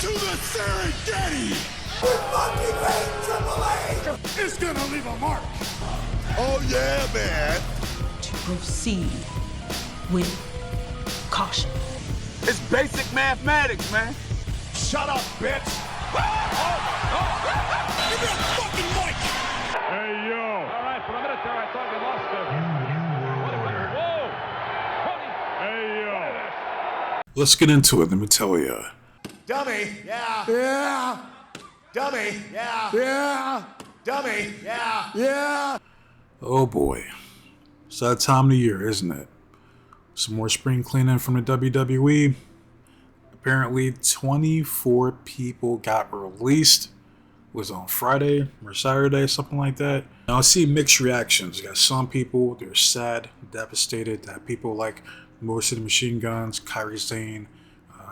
to the Serengeti. We fucking hate Triple H. It's gonna leave a mark. Oh yeah, man. To proceed with caution. It's basic mathematics, man. Shut up, bitch. Give me a fucking mic. Hey, yo. All right, for a minute there, I thought we lost him. Hey, yo. Let's get into it, let me tell you. Dummy, yeah. Yeah. Dummy, yeah. Yeah. Dummy, yeah. Yeah. Oh boy. It's that time of the year, isn't it? Some more spring cleaning from the WWE. Apparently 24 people got released. It was on Friday or Saturday, something like that. Now I see mixed reactions. You got some people, they're sad, devastated that people like Motor Machine Guns, Kairi Sane,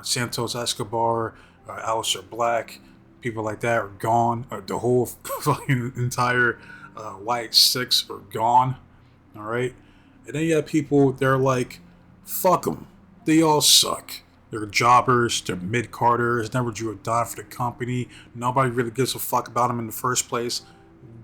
Santos Escobar, Aleister Black, people like that are gone. The whole fucking entire White Six are gone. Alright? And then you have people, they're like, fuck them. They all suck. They're jobbers, they're mid-carders, never drew a dime for the company. Nobody really gives a fuck about them in the first place.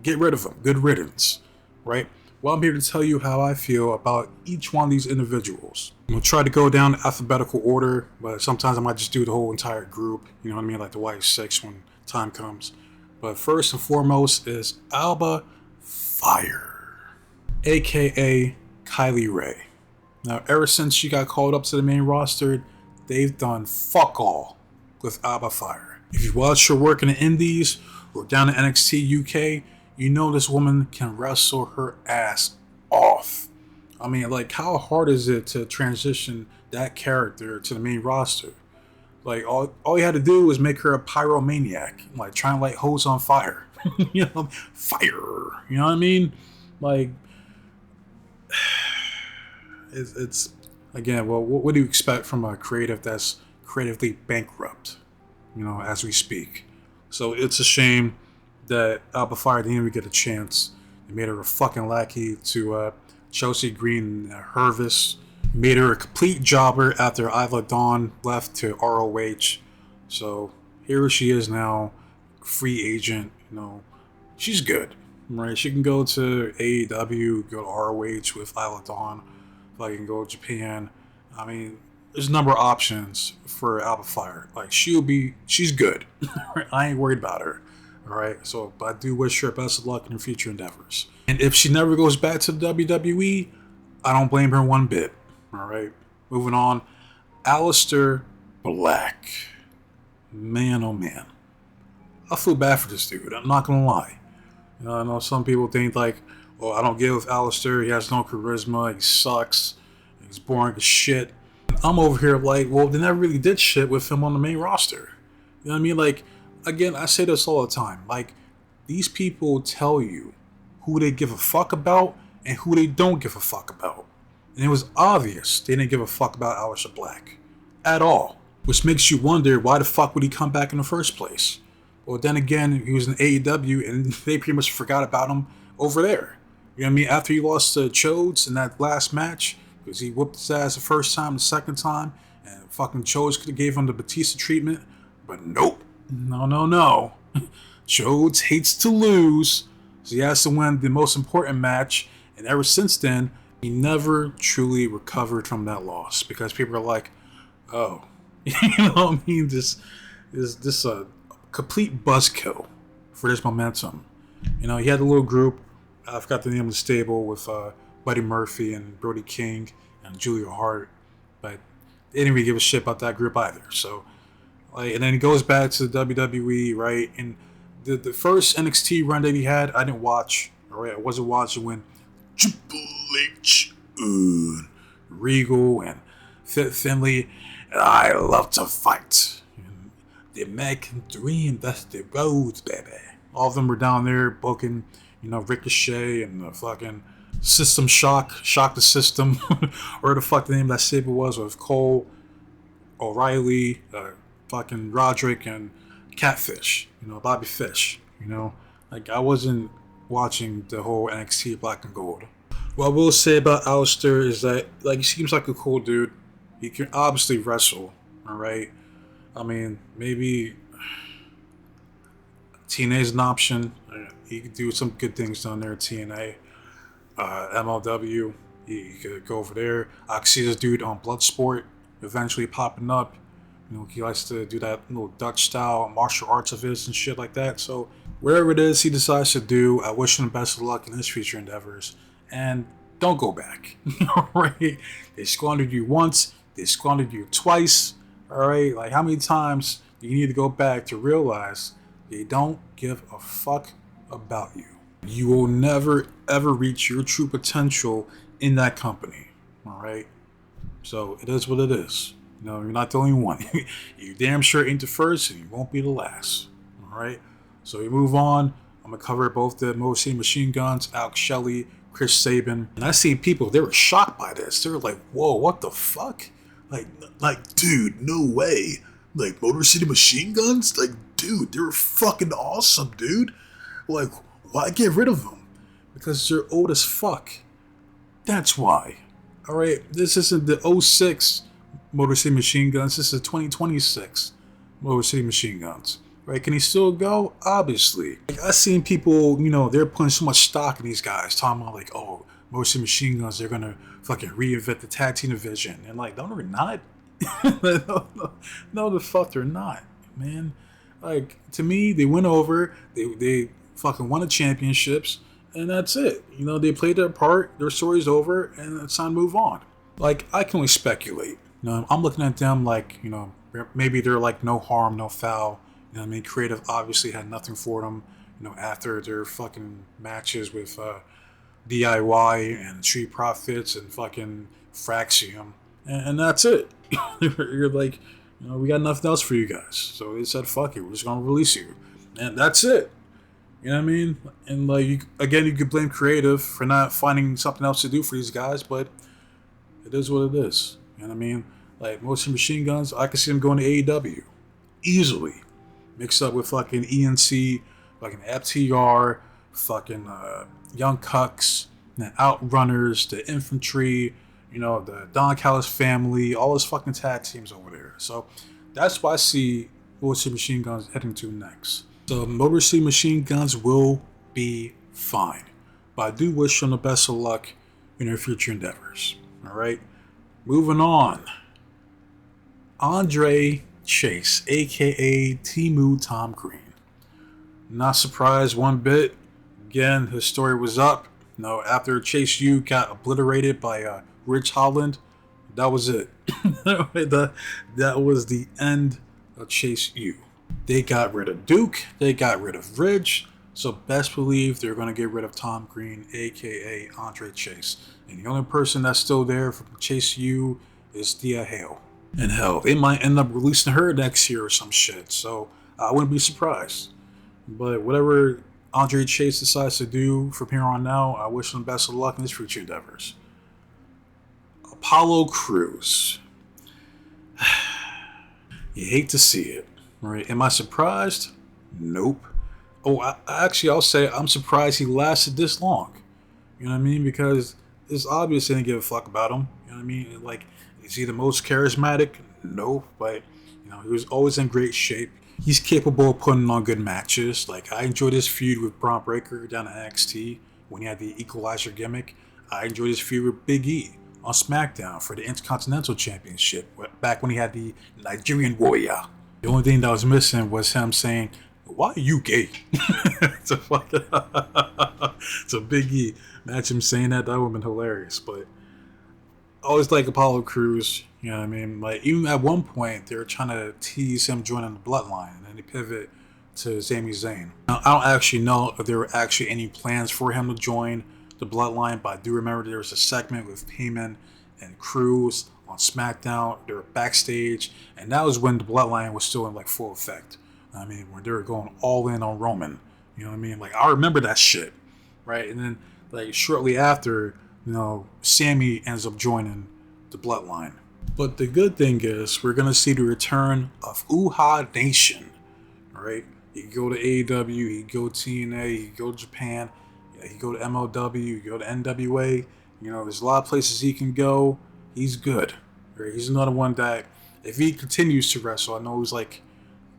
Get rid of them. Good riddance. Right? Well, I'm here to tell you how I feel about each one of these individuals. I'm going to try to go down alphabetical order, but sometimes I might just do the whole entire group. You know what I mean? Like the White Six when time comes. But first and foremost is Alba Fire, a.k.a. Kylie Ray. Now, ever since she got called up to the main roster, they've done fuck all with Alba Fire. If you watch her work in the Indies or down in NXT UK, you know this woman can wrestle her ass off. I mean, like, how hard is it to transition that character to the main roster? Like, all you had to do was make her a pyromaniac, like trying to light hose on fire. You know, fire. You know what I mean? Like, it's again, well, what do you expect from a creative that's creatively bankrupt, you know, as we speak? So it's a shame that Alba Fire didn't even get a chance. They made her a fucking lackey to Chelsea Green and Hervis. Made her a complete jobber after Isla Dawn left to ROH. So here she is now, free agent. You know, she's good, right? She can go to AEW, go to ROH with Isla Dawn. Like, can go to Japan. I mean, there's a number of options for Alba Fire. Like, she's good. I ain't worried about her. Alright, so, but I do wish her best of luck in her future endeavors. And if she never goes back to the WWE, I don't blame her one bit. Alright, moving on. Aleister Black. Man, oh man. I feel bad for this dude, I'm not gonna lie. You know, I know some people think like, oh, I don't get with Aleister, he has no charisma, he sucks, he's boring as shit. I'm over here like, well, they never really did shit with him on the main roster. You know what I mean? Like, again, I say this all the time. Like, these people tell you who they give a fuck about and who they don't give a fuck about. And it was obvious they didn't give a fuck about Aleister Black. At all. Which makes you wonder, why the fuck would he come back in the first place? Well, then again, he was in AEW and they pretty much forgot about him over there. You know what I mean? After he lost to Chodes in that last match, because he whooped his ass the first time, the second time, and fucking Chodes could have gave him the Batista treatment. But nope. No. Chodes hates to lose, so he has to win the most important match, and ever since then, he never truly recovered from that loss, because people are like, oh, you know what I mean? This a complete buzzkill for this momentum. You know, he had a little group, I forgot the name of the stable, with Buddy Murphy and Brody King and Julia Hart, but they didn't really give a shit about that group either, so... Like, and then he goes back to the WWE, right? And the first NXT run that he had, I didn't watch. Alright, I wasn't watching when Triple H, Regal, and Fit Finlay, and I love to fight. And the American Dream, that's the road, baby. All of them were down there booking, you know, Ricochet and the fucking System Shock the System, or the fuck the name of that stable was, with Cole, O'Reilly, fucking Roderick, and Catfish, you know, Bobby Fish, you know. Like, I wasn't watching the whole NXT Black and Gold. What I will say about Aleister is that, like, he seems like a cool dude. He can obviously wrestle, alright? I mean, maybe TNA's an option. He could do some good things down there at TNA. MLW, he could go over there. I could see this dude on Bloodsport eventually popping up. You know, he likes to do that little Dutch style martial arts of his and shit like that. So whatever it is he decides to do, I wish him best of luck in his future endeavors. And don't go back. Alright? They squandered you once, they squandered you twice. Alright? Like, how many times do you need to go back to realize they don't give a fuck about you? You will never ever reach your true potential in that company. Alright? So it is what it is. You know, you're not the only one. You damn sure ain't the first, and you won't be the last. Alright? So we move on. I'm going to cover both the Motor City Machine Guns, Alex Shelley, Chris Sabin. And I seen people, they were shocked by this. They were like, whoa, what the fuck? Like, dude, no way. Like, Motor City Machine Guns? Like, dude, they were fucking awesome, dude. Like, why get rid of them? Because they're old as fuck. That's why. Alright, this isn't the 06 Motor City Machine Guns. This is 2026 Motor City Machine Guns. Right? Can he still go? Obviously. Like, I've seen people, you know, they're putting so much stock in these guys, talking about like, oh, Motor City Machine Guns, they're gonna fucking reinvent the tag team division. And like, no, they're not. No, the fuck they're not, man. Like, to me, they went over, they fucking won the championships, and that's it. You know, they played their part, their story's over, and it's time to move on. Like, I can only speculate. You know, I'm looking at them like, you know, maybe they're like no harm, no foul. You know what I mean? Creative obviously had nothing for them, you know, after their fucking matches with DIY and Street Profits and fucking Fraxium. And that's it. You're like, you know, we got nothing else for you guys. So they said, fuck it, we're just going to release you. And that's it. You know what I mean? And like, you could blame creative for not finding something else to do for these guys, but it is what it is. You know what I mean? Like, most of Machine Guns, I could see them going to AEW. Easily. Mixed up with fucking ENC, fucking FTR, fucking Young Cucks, the Outrunners, the Infantry, you know, the Don Callis family, all those fucking tag teams over there. So that's what I see Motor City Machine Guns heading to next. So Motor City Machine Guns will be fine. But I do wish them the best of luck in their future endeavors. Alright? Moving on. Andre Chase, aka Timu Tom Green. Not surprised one bit. Again, his story was up. You know, after Chase U got obliterated by Rich Holland, that was it. That was the end of Chase U. They got rid of Duke. They got rid of Ridge. So best believe they're going to get rid of Tom Green, aka Andre Chase. And the only person that's still there from Chase U is Thea Hale. And hell, they might end up releasing her next year or some shit. So I wouldn't be surprised. But whatever Andre Chase decides to do from here on out, I wish him best of luck in his future endeavors. Apollo Crews. You hate to see it, right? Am I surprised? Nope. Oh, I'll say I'm surprised he lasted this long. You know what I mean? Because it's obvious they didn't give a fuck about him. You know what I mean? Like, is he the most charismatic? No, but you know, he was always in great shape. He's capable of putting on good matches. Like, I enjoyed his feud with Braun Breaker down at NXT when he had the Equalizer gimmick. I enjoyed his feud with Big E on SmackDown for the Intercontinental Championship back when he had the Nigerian Warrior. The only thing that was missing was him saying, "Why are you gay?" to Big E. Imagine him saying that. That would have been hilarious. But I always like Apollo Crews. You know what I mean? Like, even at one point, they were trying to tease him joining the Bloodline, and then they pivot to Sami Zayn. Now, I don't actually know if there were actually any plans for him to join the Bloodline, but I do remember there was a segment with Heyman and Crews on SmackDown. They were backstage, and that was when the Bloodline was still in like full effect. I mean, when they were going all in on Roman. You know what I mean? Like, I remember that shit, right? And then, like, shortly after, you know, Sammy ends up joining the Bloodline. But the good thing is, we're going to see the return of Uhaa Nation, right? He can go to AEW, he can go to TNA, he can go to Japan, he can go to MLW, he can go to NWA. You know, there's a lot of places he can go. He's good, right? He's another one that if he continues to wrestle, I know he's like,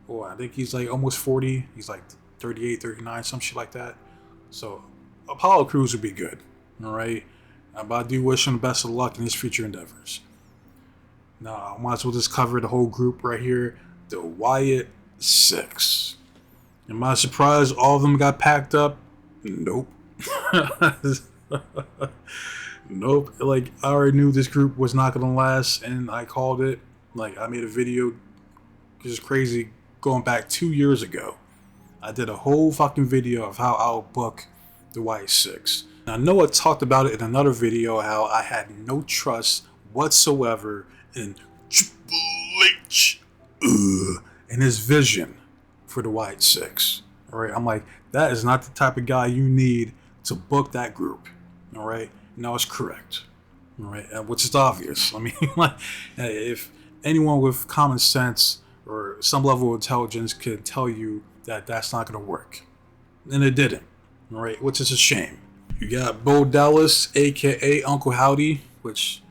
oh, I think he's like almost 40. He's like 38, 39, some shit like that. So Apollo Crews would be good. All right. But I do wish him the best of luck in his future endeavors. Now, I might as well just cover the whole group right here. The Wyatt Six. Am I surprised all of them got packed up? Nope. Nope. Like, I already knew this group was not going to last, and I called it. Like, I made a video, which is crazy, going back 2 years ago. I did a whole fucking video of how I'll book the Wyatt Six. Now, I know I talked about it in another video, how I had no trust whatsoever in Triple H and his vision for the Wyatt Six. All right, I'm like, that is not the type of guy you need to book that group. All right, no, it's correct. All right, which is obvious. I mean, like, if anyone with common sense or some level of intelligence could tell you that that's not going to work, and it didn't. All right, which is a shame. You got Bo Dallas, aka Uncle Howdy, which,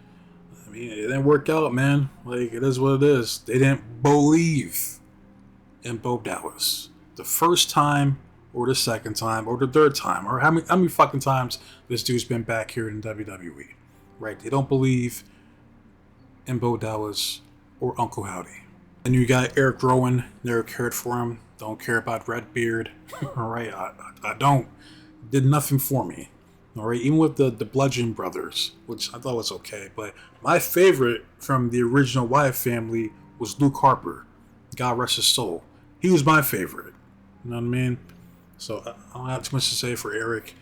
I mean, it didn't work out, man. Like, it is what it is. They didn't believe in Bo Dallas the first time, or the second time, or the third time, or how many fucking times this dude's been back here in WWE, right? They don't believe in Bo Dallas or Uncle Howdy. And you got Eric Rowan. Never cared for him. Don't care about Redbeard. All right, I don't. Did nothing for me. All right, even with the Bludgeon Brothers, which I thought was okay. But my favorite from the original Wyatt family was Luke Harper. God rest his soul. He was my favorite. You know what I mean? So I don't have too much to say for Eric.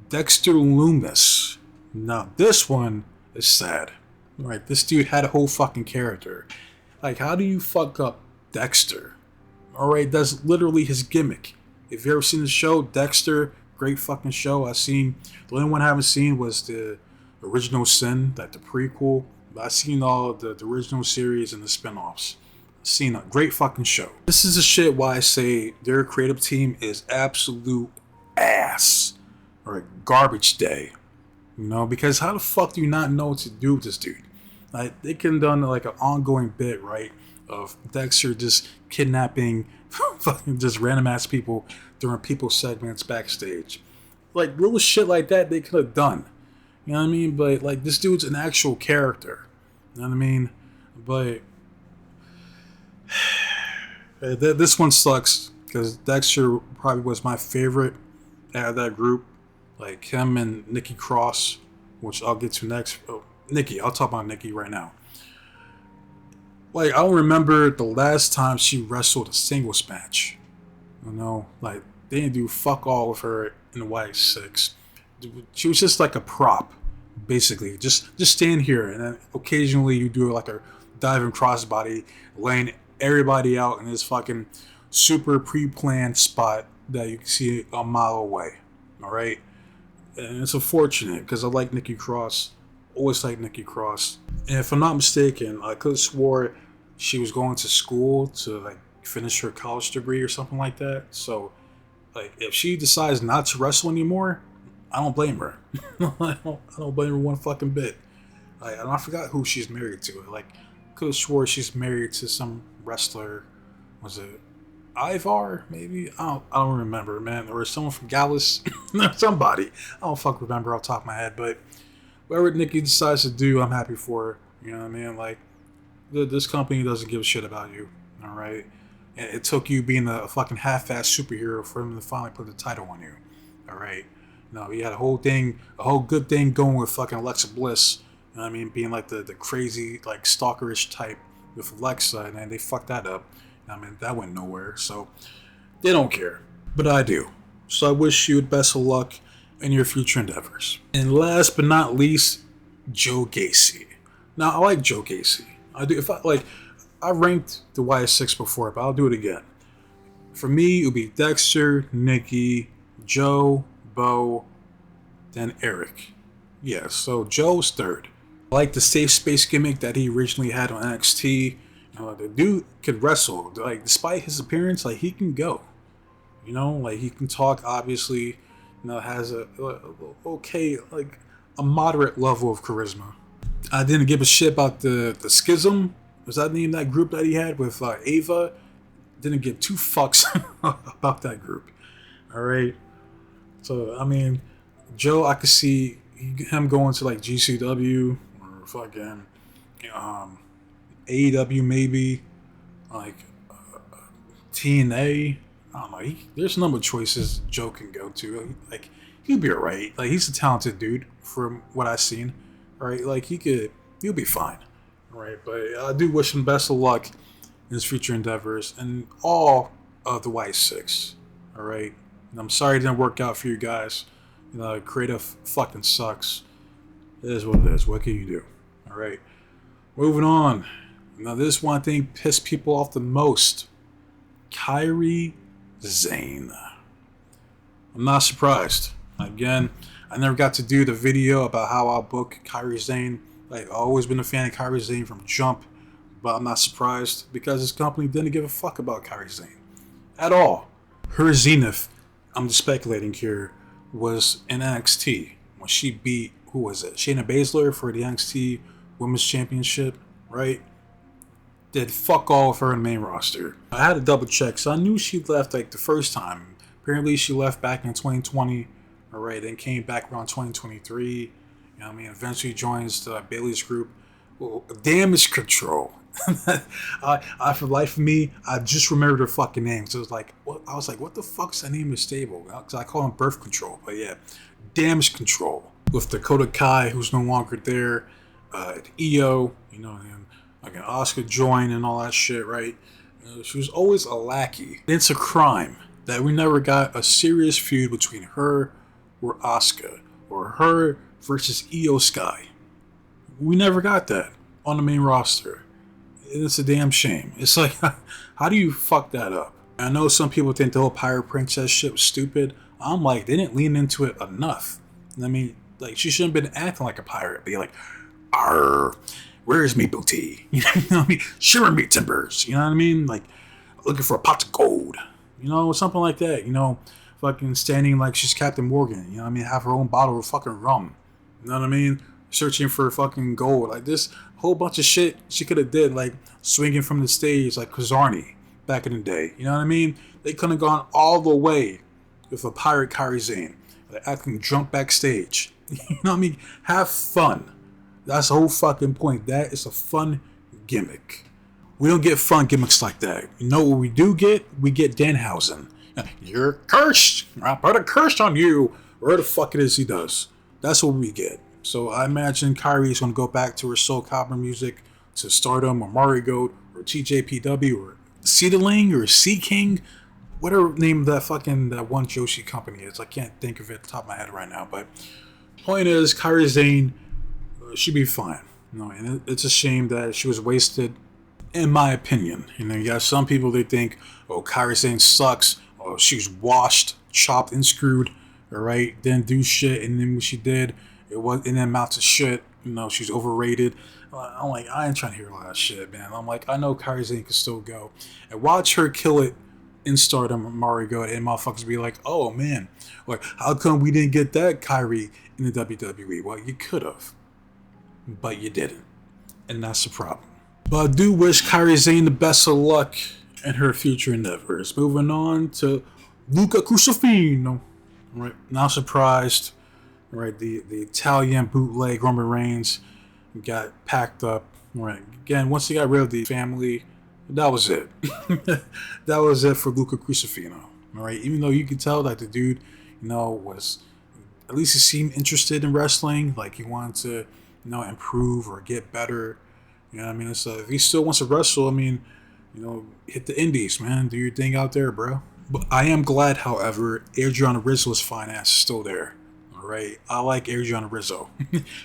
Dexter Loomis. Now, this one is sad. All right, this dude had a whole fucking character. Like, how do you fuck up Dexter? All right, that's literally his gimmick. If you ever seen the show, Dexter, great fucking show. The only one I haven't seen was the Original Sin, like the prequel. But I've seen all the original series and the spinoffs. I've seen a great fucking show. This is the shit why I say their creative team is absolute ass. Or garbage day. You know, because how the fuck do you not know what to do with this dude? Like, they could have done like an ongoing bit, right? Of Dexter just kidnapping fucking just random ass people during people's segments backstage. Like, little shit like that they could have done. You know what I mean? But like, this dude's an actual character. You know what I mean? But this one sucks because Dexter probably was my favorite out of that group. Like him and Nikki Cross, which I'll get to next. Oh, Nikki, I'll talk about Nikki right now. Like, I don't remember the last time she wrestled a singles match. You know, like, they didn't do fuck all with her in the Wyatt Six. She was just like a prop, basically. Just stand here, and then occasionally you do like a diving crossbody, laying everybody out in this fucking super pre-planned spot that you can see a mile away. All right, and it's unfortunate because I like Nikki Cross. Always like Nikki Cross. And if I'm not mistaken, I could have swore she was going to school to like finish her college degree or something like that. So, like, if she decides not to wrestle anymore, I don't blame her. I don't blame her one fucking bit. Like, and I forgot who she's married to. Like, could have swore she's married to some wrestler. Was it Ivar? Maybe I don't remember, man. Or someone from Gallus. Somebody. I don't fucking remember off the top of my head, but. Whatever Nikki decides to do, I'm happy for her. You know what I mean? Like, this company doesn't give a shit about you. All right? And it took you being a fucking half-ass superhero for them to finally put the title on you. All right? No, you had a whole good thing going with fucking Alexa Bliss. You know what I mean? Being like the crazy, like, stalkerish type with Alexa, and then they fucked that up. I mean, that went nowhere. So, they don't care. But I do. So I wish you the best of luck in your future endeavors. And last but not least, Joe Gacy. Now, I like Joe Gacy. I do. I ranked the Wyatt Six before, but I'll do it again. For me, it would be Dexter, Nikki, Joe, Bo, then Eric. Yeah, so Joe's third. I like the safe space gimmick that he originally had on NXT. The dude could wrestle. Like, despite his appearance, like, he can go. You know, like, he can talk, obviously. Has a okay, like a moderate level of charisma. I didn't give a shit about the schism Was that the name of that group that he had with Ava? Didn't give two fucks about that group. All right. So I mean, Joe, I could see him going to like GCW or fucking AEW maybe, like TNA. I don't know. There's a number of choices Joe can go to. Like he'll be alright. Like he's a talented dude from what I've seen. Right? Like he'll be fine. Right? But I do wish him best of luck in his future endeavors and all of the White Six. All right. And I'm sorry it didn't work out for you guys. You know, creative fucking sucks. It is what it is. What can you do? All right. Moving on. Now, this one thing pissed people off the most. Kairi Sane. I'm not surprised. Again, I never got to do the video about how I book Kairi Sane. Like, I've always been a fan of Kairi Sane from jump, but I'm not surprised because this company didn't give a fuck about Kairi Sane at all. Her zenith, I'm just speculating here, was in NXT when she beat, who was it? Shayna Baszler for the NXT Women's Championship, right? Did fuck all of her in the main roster. I had to double check, so I knew she left like the first time. Apparently she left back in 2020, alright, then came back around 2023. You know what I mean? Eventually joins the Bayley's group. Well, Damage Control. I for life of me, I just remembered her fucking name. So it was like, I was like, what the fuck's that name of stable? Because I call him Birth Control. But yeah, Damage Control with Dakota Kai, who's no longer there. EO, you know, and like an Oscar join and all that shit, right? She was always a lackey. It's a crime that we never got a serious feud between her or Asuka or her versus EO Sky. We never got that on the main roster. It's a damn shame. It's like, how do you fuck that up? I know some people think the whole Pirate Princess shit was stupid. I'm like, they didn't lean into it enough. I mean, like, she shouldn't have been acting like a pirate. Be like, arr, where's me booty? You know what I mean? Shiver me timbers. You know what I mean? Like, looking for a pot of gold. You know, something like that. You know, fucking standing like she's Captain Morgan. You know what I mean? Have her own bottle of fucking rum. You know what I mean? Searching for fucking gold. Like, this whole bunch of shit she could have did, like swinging from the stage like Kazarni back in the day. You know what I mean? They could have gone all the way with a pirate Kairi Sane. Like, acting drunk backstage. You know what I mean? Have fun. That's the whole fucking point. That is a fun gimmick. We don't get fun gimmicks like that. You know what we do get? We get Danhausen. You're cursed. I put a curse on you. Where the fuck it is he does. That's what we get. So I imagine Kairi is going to go back to her Soul Copper music, to Stardom or Marigold or TJPW or Seedling or Sea King, whatever name that one Joshi company is. I can't think of it at the top of my head right now. But point is, Kairi Sane should be fine. You know, and it's a shame that she was wasted, in my opinion. You know, you got some people, they think, oh, Kairi Sane sucks. Oh, she's washed, chopped, and screwed. All right, didn't do shit, and then when she did, it didn't amount to shit. You know, she's overrated. I'm like, I ain't trying to hear a lot of shit, man. I'm like, I know Kairi Sane can still go. And watch her kill it in Stardom or Marigold, and motherfuckers be like, oh, man, like, how come we didn't get that Kairi in the WWE? Well, you could have, but you didn't. And that's the problem. But I do wish Kairi Sane the best of luck in her future endeavors. Moving on to Luca Crucifino. Right, not surprised. Right, the Italian bootleg Roman Reigns got packed up. Right, again, once he got rid of the family, that was it. That was it for Luca Crucifino. All right, even though you could tell that the dude, you know, was, at least he seemed interested in wrestling. Like he wanted to, you know, improve or get better. You know what I mean? So if he still wants to wrestle, I mean, you know, hit the indies, man. Do your thing out there, bro. But I am glad, however, Adriana Rizzo's finance is still there. All right, I like Adriana Rizzo.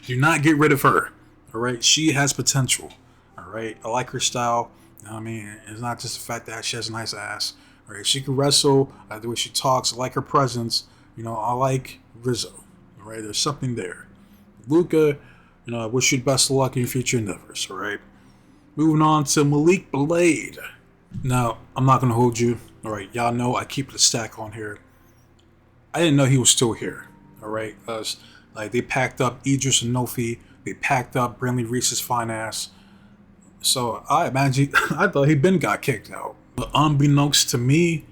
Do not get rid of her. All right, she has potential. All right, I like her style. You know what I mean, it's not just the fact that she has a nice ass. All right, she can wrestle. I like the way she talks. I like her presence. You know, I like Rizzo. All right, there's something there. Luca, you know, I wish you the best of luck in your future endeavors. All right, moving on to Malik Blade. Now, I'm not gonna hold you. All right, y'all know I keep the stack on here. I didn't know he was still here. All right, like they packed up Idris Anofi, they packed up Brindley Reese's fine ass. So I imagine I thought he'd been got kicked out. But unbeknownst to me,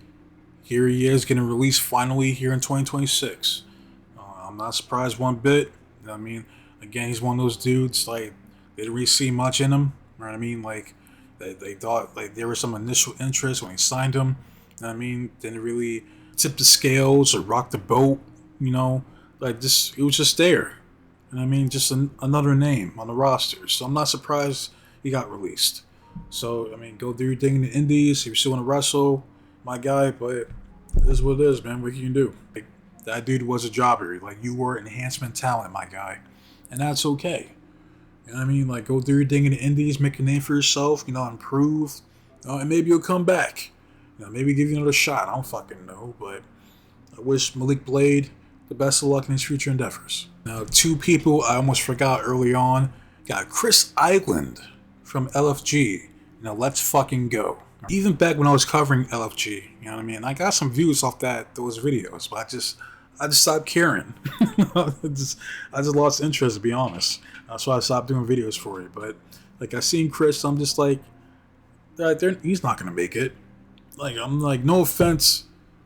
here he is getting released finally here in 2026. I'm not surprised one bit. You know what I mean? Again, he's one of those dudes, like, they didn't really see much in him. You know what I mean? Like, they thought, like, there was some initial interest when he signed him. You know what I mean? Didn't really tip the scales or rock the boat, you know? Like, just, it was just there. You know what I mean? Just another name on the roster. So I'm not surprised he got released. So, I mean, go do your thing in the indies. If you still want to wrestle, my guy, but it is what it is, man. What can you do? Like, that dude was a jobber. Like, you were enhancement talent, my guy. And that's okay. You know what I mean? Like, go do your thing in the indies, make a name for yourself, you know, improve. You know, and maybe you'll come back. You know, maybe give you another shot. I don't fucking know. But I wish Malik Blade the best of luck in his future endeavors. Now, two people I almost forgot early on. Got Chris Island from LFG. You know, let's fucking go. Even back when I was covering LFG, you know what I mean? I got some views off those videos, but I just stopped caring. I just lost interest, to be honest. That's why I stopped doing videos for it. But like, I seen Chris, I'm just like, he's not gonna make it. Like, I'm like, no offense,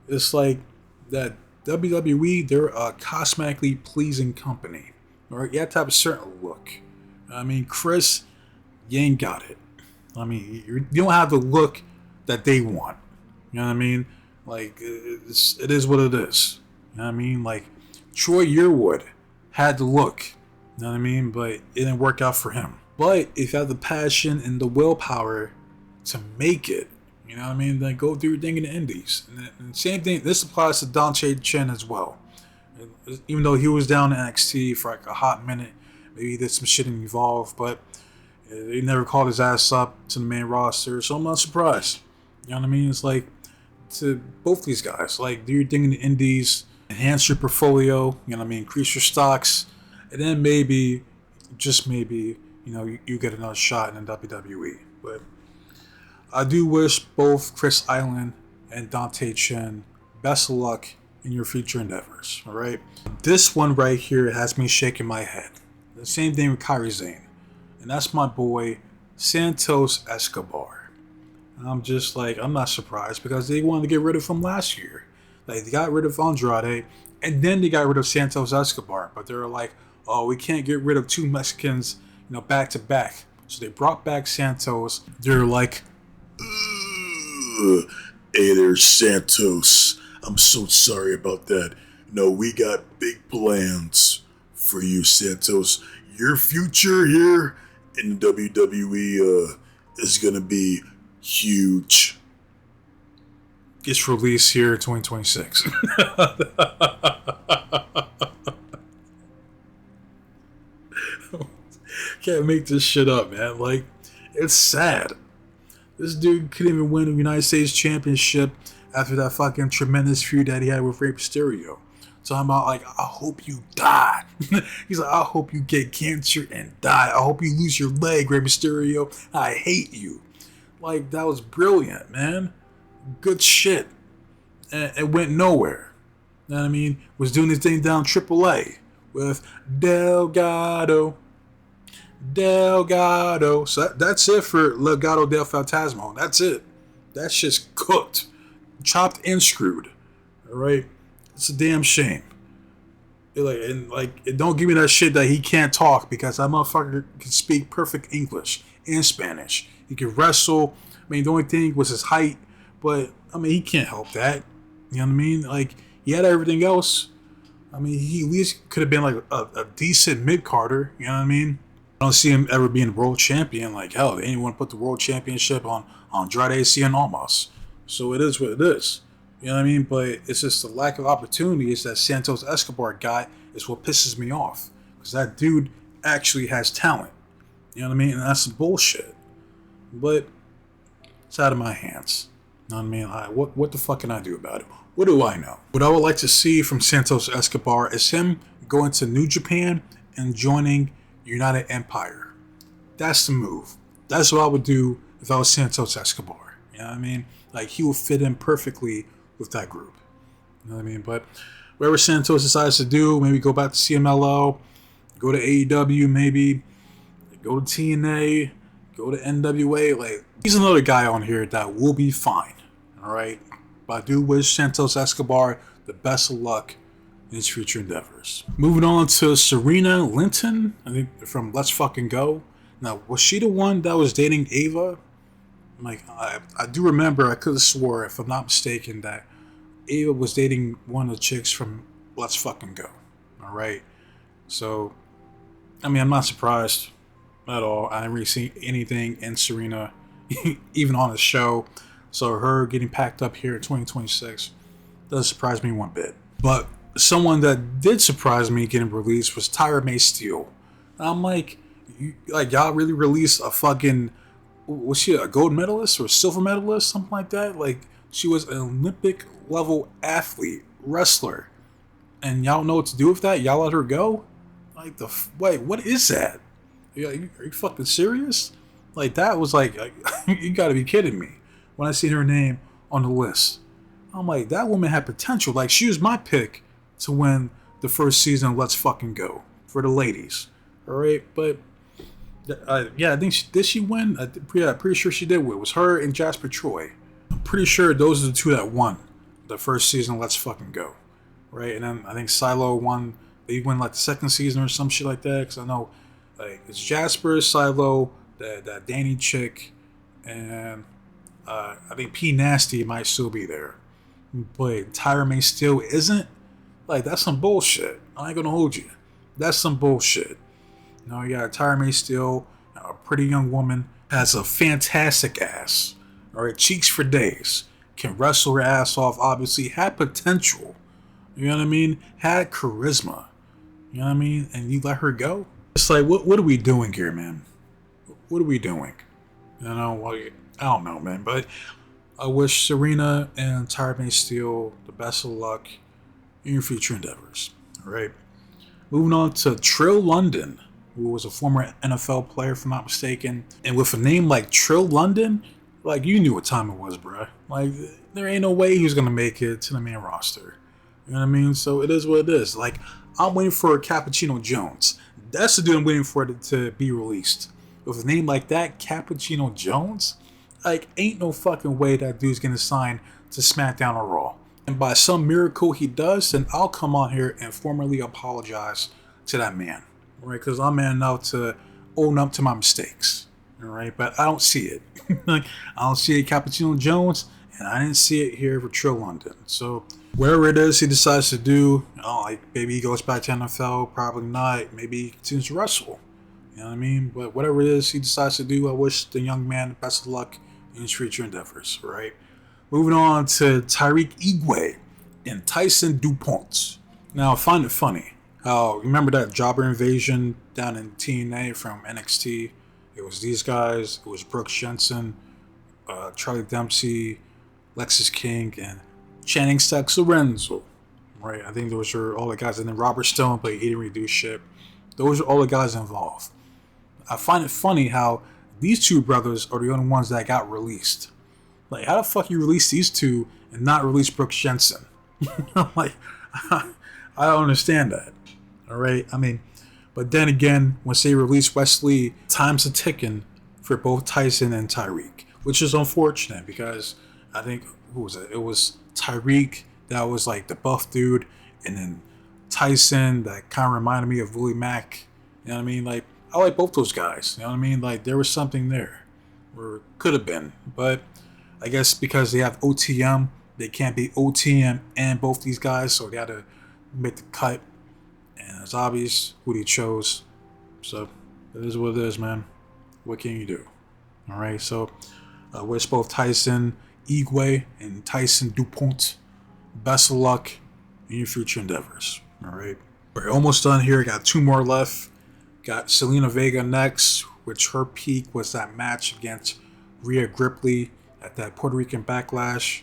it's like that WWE, they're a cosmetically pleasing company. Right? You have to have a certain look. I mean, Chris, you ain't got it. I mean, you don't have the look that they want. You know what I mean? Like, it is what it is. You know what I mean? Like, Troy Yearwood had the look. You know what I mean? But it didn't work out for him. But if you have the passion and the willpower to make it, you know what I mean? Then go do your thing in the indies. And same thing, this applies to Dante Chen as well. Even though he was down in NXT for like a hot minute, maybe he did some shit in Evolve, but he never called his ass up to the main roster, so I'm not surprised. You know what I mean? It's like, to both these guys, like, do your thing in the indies, enhance your portfolio, you know what I mean? Increase your stocks, and then maybe, just maybe, you know, you get another shot in the WWE. But I do wish both Chris Island and Dante Chen best of luck in your future endeavors, alright? This one right here has me shaking my head. The same thing with Kairi Sane. And that's my boy, Santos Escobar. And I'm just like, I'm not surprised because they wanted to get rid of him last year. Like, they got rid of Andrade, and then they got rid of Santos Escobar. But they were like, oh, we can't get rid of two Mexicans, you know, back to back. So they brought back Santos. They're like, hey there, Santos. I'm so sorry about that. No, we got big plans for you, Santos. Your future here in WWE is gonna be huge. gets released here in 2026. Can't make this shit up, man. Like, it's sad. This dude couldn't even win a United States Championship after that fucking tremendous feud that he had with Rey Mysterio. Talking about, like, I hope you die. He's like, I hope you get cancer and die. I hope you lose your leg, Rey Mysterio. I hate you. Like, that was brilliant, man. Good shit. And it went nowhere. You know what I mean? Was doing his thing down AAA with Delgado. So that's it for Legado del Fantasma. That's it. That shit's cooked. Chopped and screwed. Alright? It's a damn shame. And don't give me that shit that he can't talk, because that motherfucker can speak perfect English and Spanish. He can wrestle. I mean, the only thing was his height, but I mean, he can't help that. You know what I mean? Like, he had everything else. I mean, he at least could have been like a decent mid-carder. You know what I mean? I don't see him ever being world champion. Like, hell, they didn't want to put the world championship on Andrade Cien Almas. So it is what it is. You know what I mean? But it's just the lack of opportunities that Santos Escobar got is what pisses me off. Because that dude actually has talent. You know what I mean? And that's some bullshit. But it's out of my hands. You know what I mean? What the fuck can I do about it? What do I know? What I would like to see from Santos Escobar is him going to New Japan and joining United Empire. That's the move. That's what I would do if I was Santos Escobar. You know what I mean? Like, he would fit in perfectly with that group. You know what I mean? But whatever Santos decides to do, maybe go back to CMLL, go to AEW, maybe go to TNA, go to NWA. Like, he's another guy on here that will be fine. All right, but I do wish Santos Escobar the best of luck in his future endeavors. Moving on to Serena Linton, I think from Let's Fucking Go. Now, was she the one that was dating Ava? Like, I do remember, I could have swore, if I'm not mistaken, that Ava was dating one of the chicks from Let's Fucking Go. All right, so I mean, I'm not surprised at all. I didn't really see anything in Serena, even on the show. So her getting packed up here in 2026 doesn't surprise me one bit. But someone that did surprise me getting released was Tyra May Steele. And I'm like, y'all really released a fucking, was she a gold medalist or a silver medalist, something like that? Like, she was an Olympic level athlete, wrestler, and y'all know what to do with that? Y'all let her go? Like, wait, what is that? Are you fucking serious? Like, that was like you gotta be kidding me. When I seen her name on the list, I'm like, that woman had potential. Like, she was my pick to win the first season of Let's Fucking Go for the ladies. All right, but yeah, I think did she win? I'm pretty sure she did win. It was her and Jasper Troy. I'm pretty sure those are the two that won the first season of Let's Fucking Go, right? And then I think Silo won. They won like the second season or some shit like that. Because I know, like, it's Jasper, Silo, that Danny chick, and I think P Nasty might still be there, but Tyra May Steele isn't. Like, that's some bullshit. I ain't gonna hold you. That's some bullshit. You know, you got Tyra May Steele, a pretty young woman, has a fantastic ass. All right, cheeks for days, can wrestle her ass off. Obviously, had potential. You know what I mean? Had charisma. You know what I mean? And you let her go? It's like, what are we doing here, man? What are we doing? You know, well, I don't know, man. But I wish Serena and Tyra May Steele the best of luck in your future endeavors. All right. Moving on to Trill London, who was a former NFL player, if I'm not mistaken. And with a name like Trill London, like, you knew what time it was, bruh. Like, there ain't no way he was going to make it to the main roster. You know what I mean? So it is what it is. Like, I'm waiting for Cappuccino Jones. That's the dude I'm waiting for to be released. With a name like that, Cappuccino Jones, like, ain't no fucking way that dude's gonna sign to SmackDown or Raw. And by some miracle he does, then I'll come on here and formally apologize to that man. Right? Because I'm man enough to own up to my mistakes. Alright? But I don't see it. Like, I don't see it Cappuccino Jones, and I didn't see it here for Trill London. So wherever it is he decides to do, you know, like, maybe he goes back to NFL, probably not. Maybe he continues to wrestle. You know what I mean? But whatever it is he decides to do, I wish the young man the best of luck in his future endeavors, right? Moving on to Tyreek Igwe and Tyson DuPont. Now, I find it funny how, remember that jobber invasion down in TNA from NXT? It was these guys, it was Brooks Jensen, Charlie Dempsey, Lexis King, and Channing Stack Lorenzo, right? I think those are all the guys. And then Robert Stone, but he didn't really do shit. Those are all the guys involved. I find it funny how these two brothers are the only ones that got released. Like, how the fuck you release these two and not release Brooks Jensen? Like, I don't understand that. All right, I mean, but then again, once they release Wesley, time's a ticking for both Tyson and Tyreek, which is unfortunate because I think, who was it? It was Tyreek that was like the buff dude, and then Tyson that kind of reminded me of Willie Mack. You know what I mean? Like, I like both those guys. You know what I mean? Like, there was something there, or could have been, but I guess because they have OTM, they can't be OTM and both these guys, so they had to make the cut. And it's obvious who they chose. So it is what it is, man. What can you do? All right. So I wish both Tyson Igwe and Tyson DuPont best of luck in your future endeavors. All right. We're almost done here. Got two more left. Got Selena Vega next, which her peak was that match against Rhea Ripley at that Puerto Rican Backlash,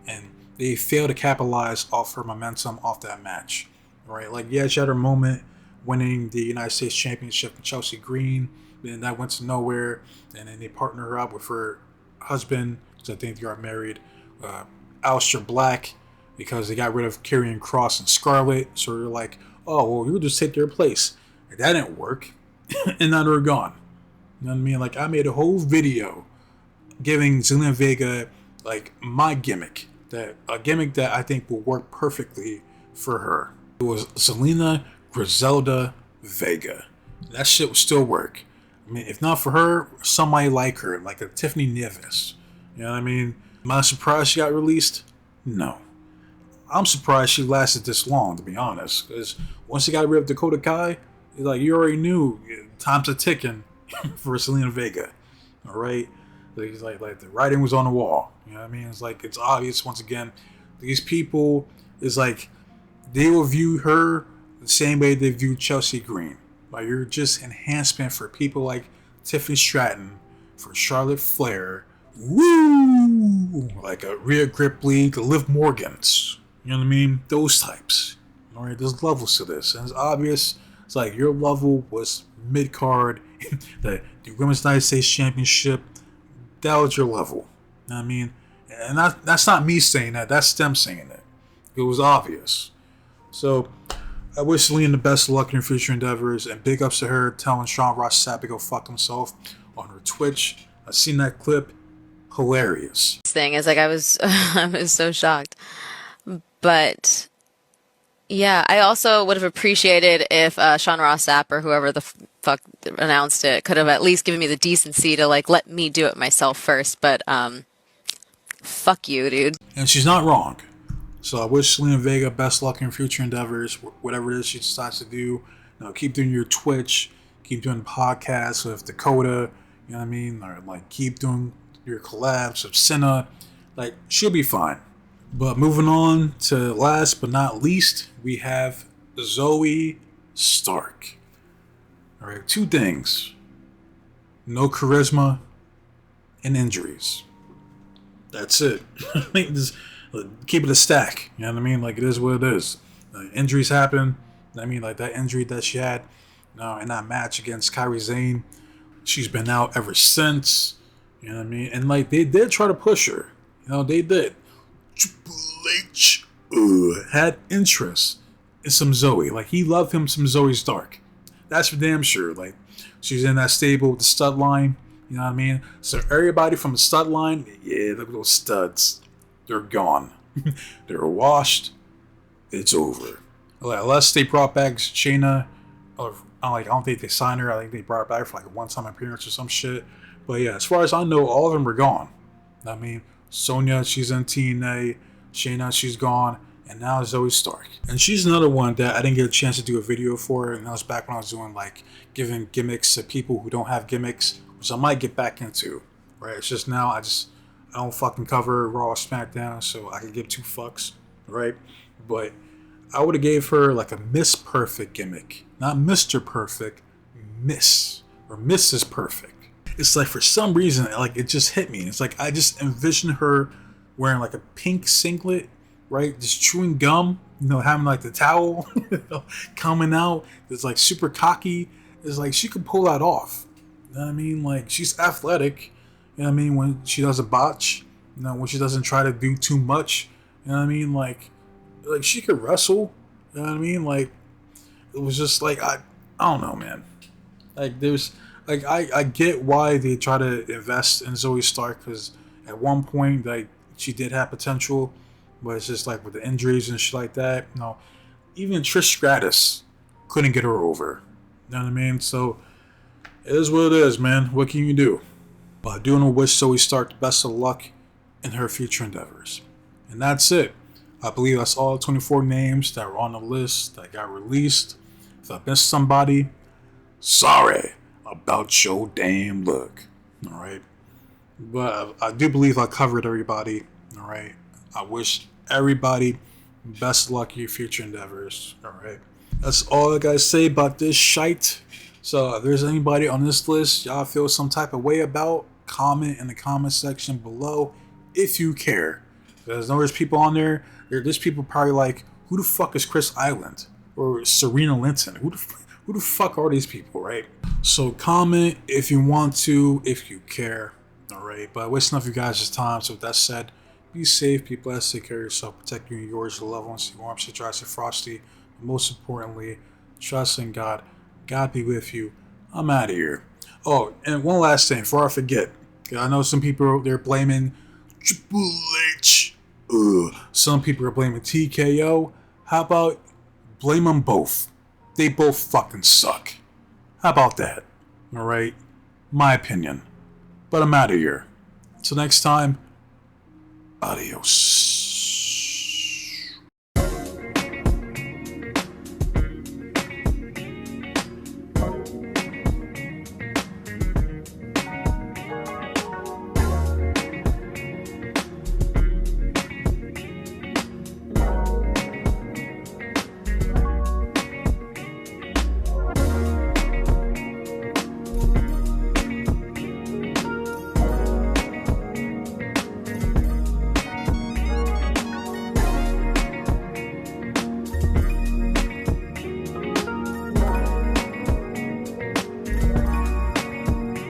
and they failed to capitalize off her momentum off that match. Right? Like, yeah, she had her moment winning the United States Championship with Chelsea Green, then that went to nowhere, and then they partnered her up with her husband, because I think they are married, Aleister Black, because they got rid of Karrion Kross and Scarlett. So they're like, oh, well, you'll just take their place. That didn't work. And now they're gone. You know what I mean? Like, I made a whole video giving Zelina Vega like my gimmick, a gimmick that I think will work perfectly for her. It was Zelina Griselda Vega. That shit would still work. I mean, if not for her, somebody like her, like a Tiffany Nieves. You know what I mean? Am I surprised she got released? No. I'm surprised she lasted this long, to be honest. Because once she got rid of Dakota Kai, like, you already knew time's a ticking for Zelina Vega. All right? Like the writing was on the wall. You know what I mean? It's like, it's obvious once again. These people, is like, they will view her the same way they view Chelsea Green. Like, you're just enhancement for people like Tiffany Stratton, for Charlotte Flair, woo, like a Rhea Ripley, the Liv Morgans. You know what I mean? Those types. All right, there's levels to this, and it's obvious. It's like your level was mid card, the Women's United States Championship. That was your level. You know what I mean? And that's not me saying that. That's them saying it. It was obvious. So I wish Zelina the best of luck in her future endeavors, and big ups to her telling Sean Ross Sapp to go fuck himself on her Twitch. I seen that clip. Hilarious. Thing is, like, I was so shocked. But yeah, I also would have appreciated if Sean Ross Sapp or whoever the fuck announced it could have at least given me the decency to, like, let me do it myself first. But fuck you, dude. And she's not wrong. So I wish Zelina Vega best luck in her future endeavors, whatever it is she decides to do. You know, keep doing your Twitch, keep doing podcasts with Dakota, you know what I mean? Or like keep doing your collabs with Senna. Like, she'll be fine. But moving on to last but not least, we have Zoe Stark. All right, two things: no charisma and injuries. That's it. I mean, just keep it a stack. You know what I mean? Like, it is what it is. Injuries happen. I mean, like that injury that she had, in that match against Kairi Sane, she's been out ever since. You know what I mean? And like, they did try to push her. You know, they did. Triple H had interest in some Zoe. Like, he loved him some Zoe Stark. That's for damn sure. Like, she's in that stable with the stud line. You know what I mean? So everybody from the stud line, yeah, look at those studs. They're gone. They're washed. It's over. Like, unless they brought back Shayna, or I don't think they signed her. I think they brought her back for like a one-time appearance or some shit. But yeah, as far as I know, all of them are gone. I mean, Sonya, she's in TNA. Shayna, she's gone. And now Zoe Stark. And she's another one that I didn't get a chance to do a video for. And that was back when I was doing, like, giving gimmicks to people who don't have gimmicks, which I might get back into. Right? It's just now I don't fucking cover Raw or SmackDown, so I can give two fucks. Right? But I would have gave her like a Miss Perfect gimmick. Not Mr. Perfect. Miss. Or Mrs. Perfect. It's like, for some reason, like, it just hit me. It's like I just envision her wearing like a pink singlet, right? Just chewing gum, having like the towel coming out. It's like super cocky. It's like she could pull that off. You know what I mean? Like, she's athletic. You know what I mean? When she does a botch, when she doesn't try to do too much. You know what I mean? Like she could wrestle. You know what I mean? Like, it was just like, I don't know, man. Like, there's, like, I get why they try to invest in Zoe Stark, because at one point, like, she did have potential, but it's just like with the injuries and shit like that. Even Trish Stratus couldn't get her over. You know what I mean? So it is what it is, man. What can you do? But I do want to wish Zoe Stark the best of luck in her future endeavors. And that's it. I believe that's all 24 names that were on the list that got released. If I missed somebody, sorry about your damn luck. Alright? But I do believe I covered everybody. Alright? I wish everybody best luck in your future endeavors. Alright? That's all I gotta say about this shite. So if there's anybody on this list y'all feel some type of way about, comment in the comment section below if you care. Because there's people on there, there's people probably like, who the fuck is Chris Island? Or Serena Linton? Who the fuck are these people, right? So comment if you want to, if you care. Alright, but wasting enough of you guys' time. So with that said, be safe, be blessed, take care of yourself, protect you and yours, your loved ones, stay warm, stay dry, stay frosty. But most importantly, trust in God. God be with you. I'm out of here. Oh, and one last thing before I forget. I know some people they're blaming Triple H. some people are blaming TKO. How about blame them both? They both fucking suck. How about that? Alright? My opinion. But I'm out of here. Till next time, adios.